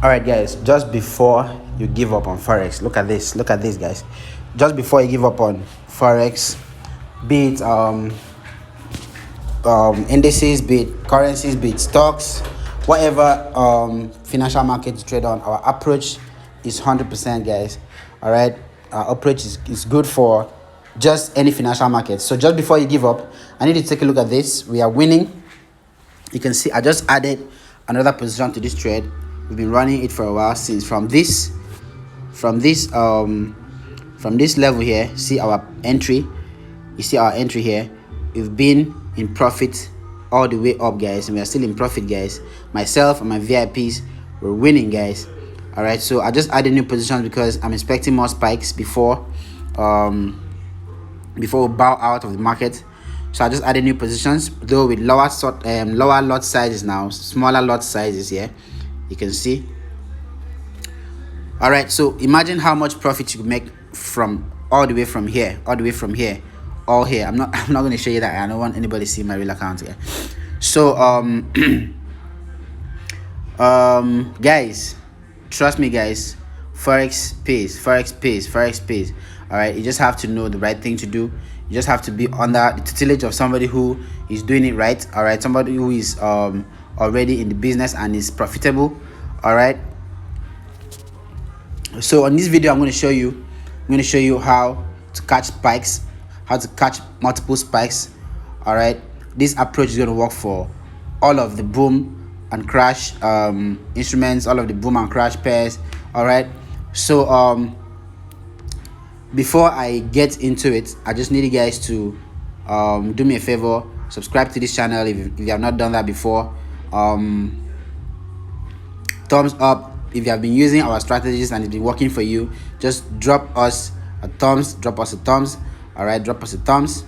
All right, guys, just before you give up on Forex, look at this, guys. Just before you give up on Forex, be it indices, be it currencies, be it stocks, whatever financial market you trade on, our approach is 100%, guys. All right, our approach is good for just any financial market. So just before you give up, I need you to take a look at this. We are winning. You can see I just added another position to this trade. We've been running it for a while, since from this level here. See our entry, you see our entry here. We've been in profit all the way up, guys, and we are still in profit, guys. Myself and my VIPs, we're winning, guys. All right, so I just added new positions because I'm expecting more spikes before we bow out of the market. So I just added new positions, though with lower lot sizes now, smaller lot sizes here. You can see. All right, so imagine how much profit you could make from all the way from here, all here. I'm not going to show you that. I don't want anybody to see my real account here. So guys, trust me, guys, Forex pays. All right, you just have to know the right thing to do. You just have to be under the tutelage of somebody who is doing it right. All right, somebody who is already in the business and is profitable. All right, so on this video I'm going to show you how to catch spikes, how to catch multiple spikes. All right, this approach is going to work for all of the boom and crash instruments, all of the boom and crash pairs. All right, so before I get into it, I just need you guys to do me a favor, subscribe to this channel if you have not done that before. Thumbs up if you have been using our strategies and it's been working for you. Just drop us a thumbs. All right, drop us a thumbs.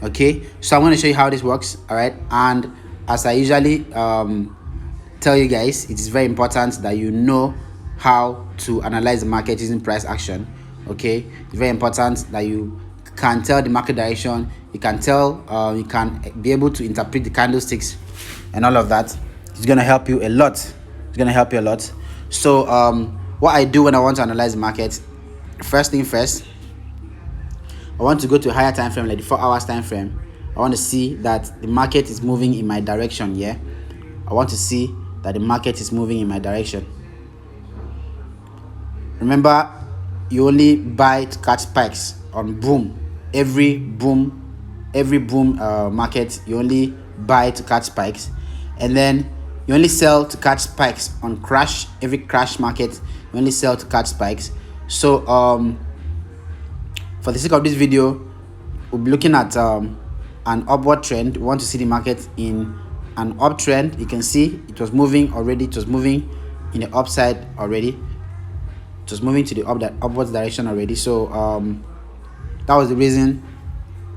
Okay, so I'm going to show you how this works. All right, and as I usually tell you guys, it is very important that you know how to analyze the market using price action. Okay, it's very important that you can tell the market direction. You can tell you can be able to interpret the candlesticks and all of that. It's gonna help you a lot. So what I do when I want to analyze the market, first thing first, I want to go to a higher time frame, like the 4 hours time frame. I want to see that the market is moving in my direction. Yeah, I want to see that the market is moving in my direction. Remember, you only buy to catch spikes on boom. Every boom market, you only buy to catch spikes, and then you only sell to catch spikes on crash. Every crash market, you only sell to catch spikes. So for the sake of this video, we'll be looking at an upward trend. We want to see the market in an uptrend. You can see it was moving already. It was moving in the upside already. It was moving to the upwards direction already. So that was the reason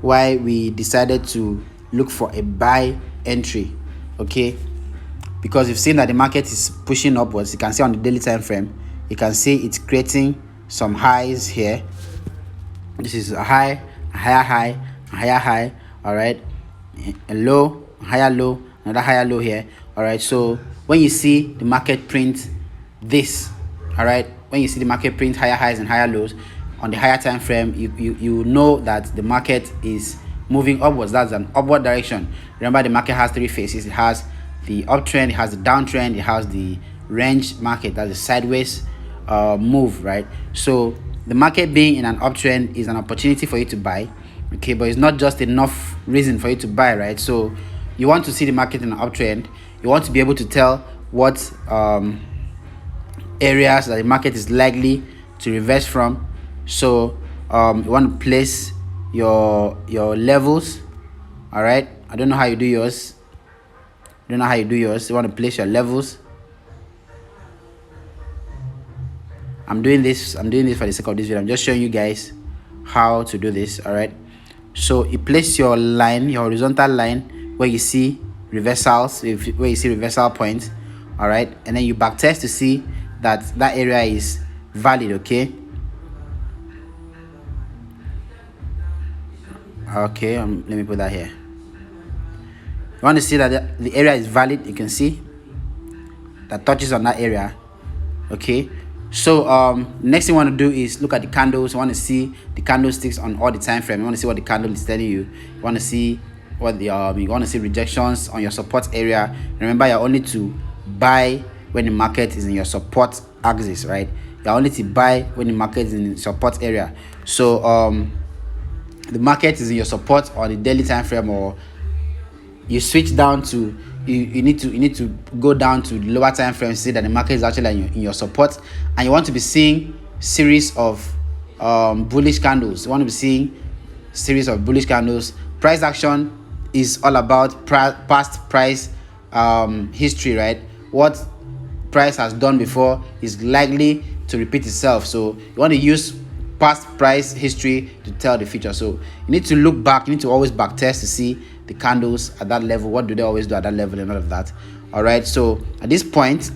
why we decided to look for a buy entry. Okay, because you've seen that the market is pushing upwards. You can see on the daily time frame, you can see it's creating some highs here. This is a high, a higher high, a higher high. All right, a low, a higher low, another higher low here. All right, so when you see the market print this, all right, when you see the market print higher highs and higher lows on the higher time frame, you know that the market is moving upwards. That's an upward direction. Remember, the market has 3 phases. It has the uptrend, it has the downtrend, it has the range market, that's the sideways move, right? So the market being in an uptrend is an opportunity for you to buy. Okay, but it's not just enough reason for you to buy, right? So you want to see the market in an uptrend. You want to be able to tell what areas that the market is likely to reverse from. So you want to place your levels. All right, I don't know how you do yours. You want to place your levels. I'm doing this for the sake of this video. I'm just showing you guys how to do this. All right, so you place your line, your horizontal line, where you see reversals, where you see reversal points. All right, and then you backtest to see that area is valid. Okay, let me put that here. You want to see that the area is valid. You can see that touches on that area. Okay, so next thing you want to do is look at the candles. You want to see the candlesticks on all the time frame. You want to see what the candle is telling you. You want to see what the you want to see rejections on your support area. Remember, you're only to buy when the market is in your support axis, right? You're only to buy when the market is in the support area. So the market is in your support on the daily time frame, or you switch down to you need to go down to the lower time frame, see that the market is actually in your support, and you want to be seeing series of bullish candles. You want to be seeing series of bullish candles. Price action is all about past price history, right? What price has done before is likely to repeat itself, so you want to use past price history to tell the future. So you need to look back, you need to always back test to see the candles at that level. What do they always do at that level and all of that? All right, so at this point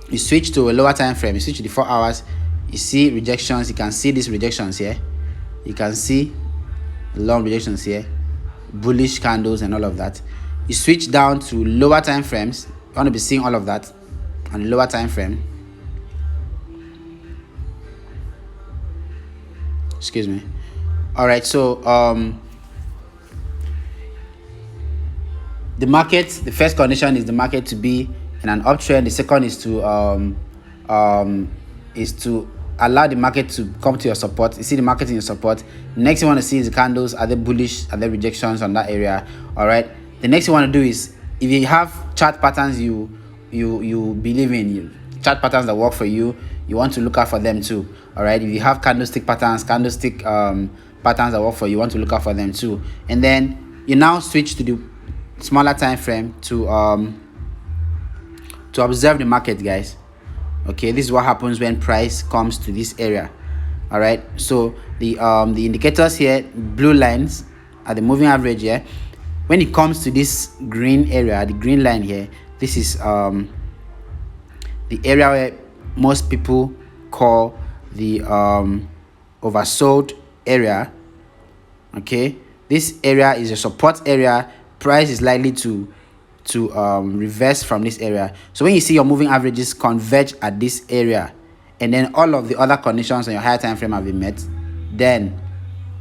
you switch to a lower time frame, you switch to the 4 hours. You see rejections. You can see these rejections here. You can see long rejections here, bullish candles and all of that. You switch down to lower time frames. You want to be seeing all of that on the lower time frame. Excuse me. All right, so the market, the first condition is the market to be in an uptrend. The second is to allow the market to come to your support. You see the market in your support. Next you want to see is the candles. Are they bullish? Are there rejections on that area? All right, the next you want to do is, if you have chart patterns you believe in, chart patterns that work for you, you want to look out for them too. All right, if you have candlestick patterns patterns that work for you, want to look out for them too. And then you now switch to the smaller time frame to observe the market, guys. Okay, this is what happens when price comes to this area. All right, so the indicators here, blue lines are the moving average here. When it comes to this green area, the green line here, this is the area where most people call the oversold area. Okay, this area is a support area. Price is likely to reverse from this area. So when you see your moving averages converge at this area, and then all of the other conditions on your higher time frame have been met, then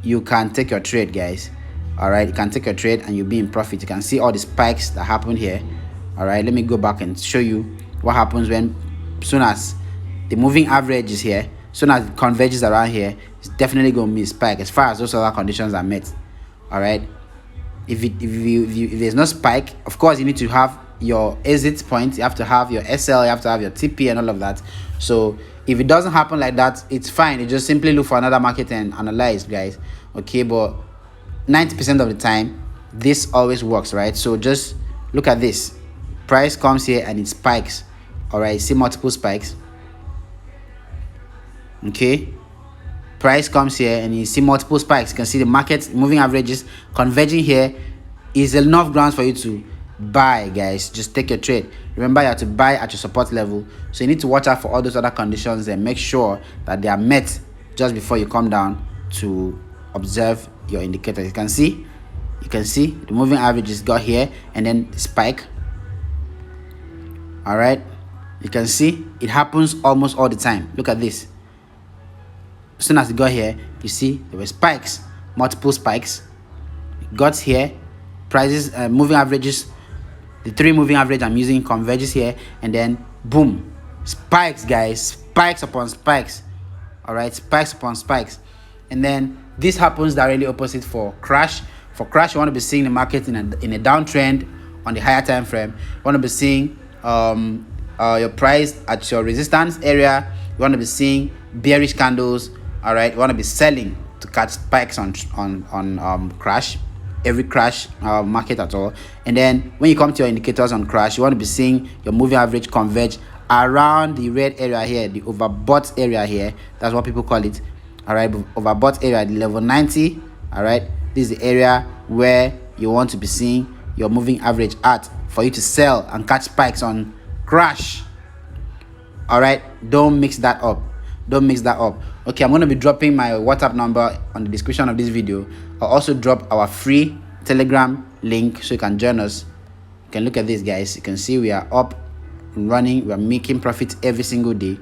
you can take your trade, guys. All right, you can take your trade and you'll be in profit. You can see all the spikes that happen here. All right, let me go back and show you what happens when, soon as the moving average is here, soon as it converges around here, it's definitely going to be a spike as far as those other conditions are met. All right, if there's no spike, of course you need to have your exit point, you have to have your SL, you have to have your TP and all of that. So if it doesn't happen like that, it's fine. You just simply look for another market and analyze, guys. Okay, but 90% of the time this always works, right? So just look at this. Price comes here and it spikes. All right, see multiple spikes. Okay, price comes here and you see multiple spikes. You can see the market moving averages converging here is enough grounds for you to buy, guys. Just take your trade. Remember, you have to buy at your support level, so you need to watch out for all those other conditions and make sure that they are met just before you come down to observe your indicators. You can see the moving averages got here and then the spike. All right, you can see it happens almost all the time. Look at this. As soon as it got here, you see there were spikes, multiple spikes. It got here, prices, moving averages, the 3 moving average I'm using converges here, and then boom, spikes, guys, spikes upon spikes. All right, spikes upon spikes. And then this happens directly opposite for crash. For crash, you want to be seeing the market in a downtrend on the higher time frame. You want to be seeing your price at your resistance area. You want to be seeing bearish candles. All right, you want to be selling to catch spikes on crash, every crash market at all. And then when you come to your indicators on crash, you want to be seeing your moving average converge around the red area here, the overbought area here. That's what people call it. All right, overbought area, the level 90. All right, this is the area where you want to be seeing your moving average at for you to sell and catch spikes on crash. All right, don't mix that up. Don't mix that up. Okay, I'm going to be dropping my WhatsApp number on the description of this video. I'll also drop our free Telegram link so you can join us. You can look at this, guys. You can see we are up running. We are making profit every single day.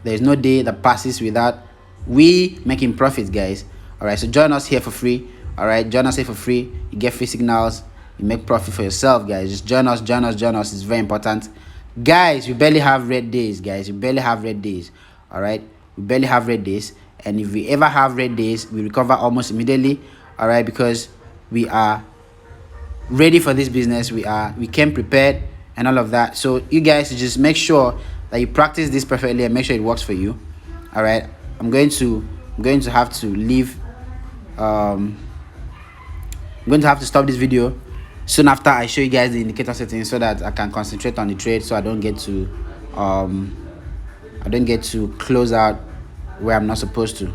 There is no day that passes without we making profits, guys. All right, so join us here for free. All right, join us here for free. You get free signals. You make profit for yourself, guys. Just join us. It's very important, guys. We barely have red days, guys. We barely have red days. All right, we barely have red days, and if we ever have red days, we recover almost immediately. All right, because we are ready for this business. We came prepared and all of that. So you guys just make sure that you practice this perfectly and make sure it works for you. All right, I'm going to have to leave. I'm going to have to stop this video soon after I show you guys the indicator settings, so that I can concentrate on the trade, so I don't get to close out where I'm not supposed to.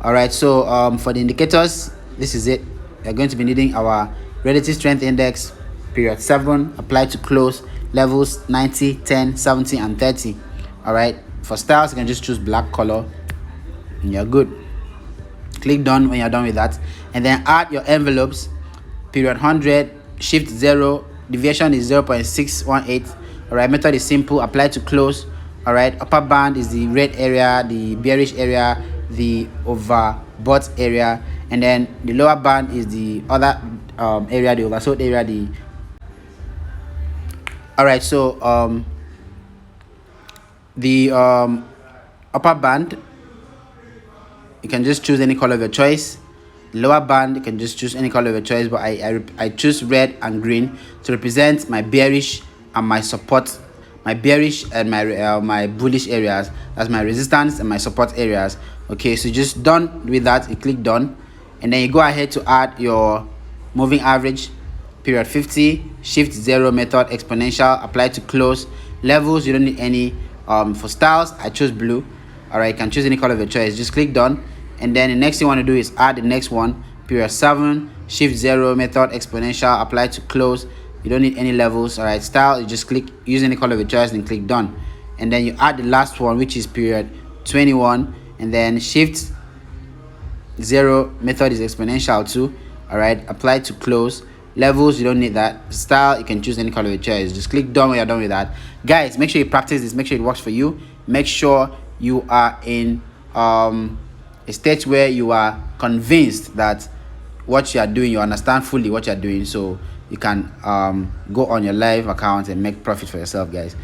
All right, so for the indicators, this is it. We're going to be needing our relative strength index, period 7, apply to close, levels 90, 10, 70, and 30. All right, for styles, you can just choose black color and you're good. Click done when you're done with that, and then add your envelopes. Period 100, shift 0, deviation is 0.618. All right, method is simple, apply to close. All right, upper band is the red area, the bearish area, the overbought area, and then the lower band is the other area, the oversold area. All right, so the upper band, you can just choose any color of your choice. Lower band, you can just choose any color of your choice, but I choose red and green to represent my bearish and my support, my bearish and my bullish areas. That's my resistance and my support areas. Okay, so just done with that, you click done, and then you go ahead to add your moving average. Period 50, shift 0 method, exponential, apply to close. Levels, you don't need any. For styles, I chose blue. All right, you can choose any color of your choice. Just click done, and then the next thing you want to do is add the next one. Period 7, shift 0 method, exponential, apply to close. You don't need any levels. All right, style, you just click use any color of your choice and click done, and then you add the last one, which is period 21, and then shift 0 method is exponential too. All right, apply to close. Levels, you don't need that. Style, you can choose any color of your choice. Just click done when you're done with that, guys. Make sure you practice this, make sure it works for you, make sure you are in a state where you are convinced that what you are doing, you understand fully what you're doing, so you can go on your live account and make profit for yourself, guys.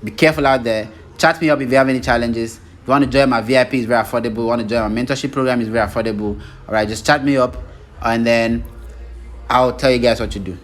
Be careful out there. Chat me up if you have any challenges. If you want to join my VIP, it's very affordable. You want to join my mentorship program, it's very affordable. All right, just chat me up, and then I'll tell you guys what to do.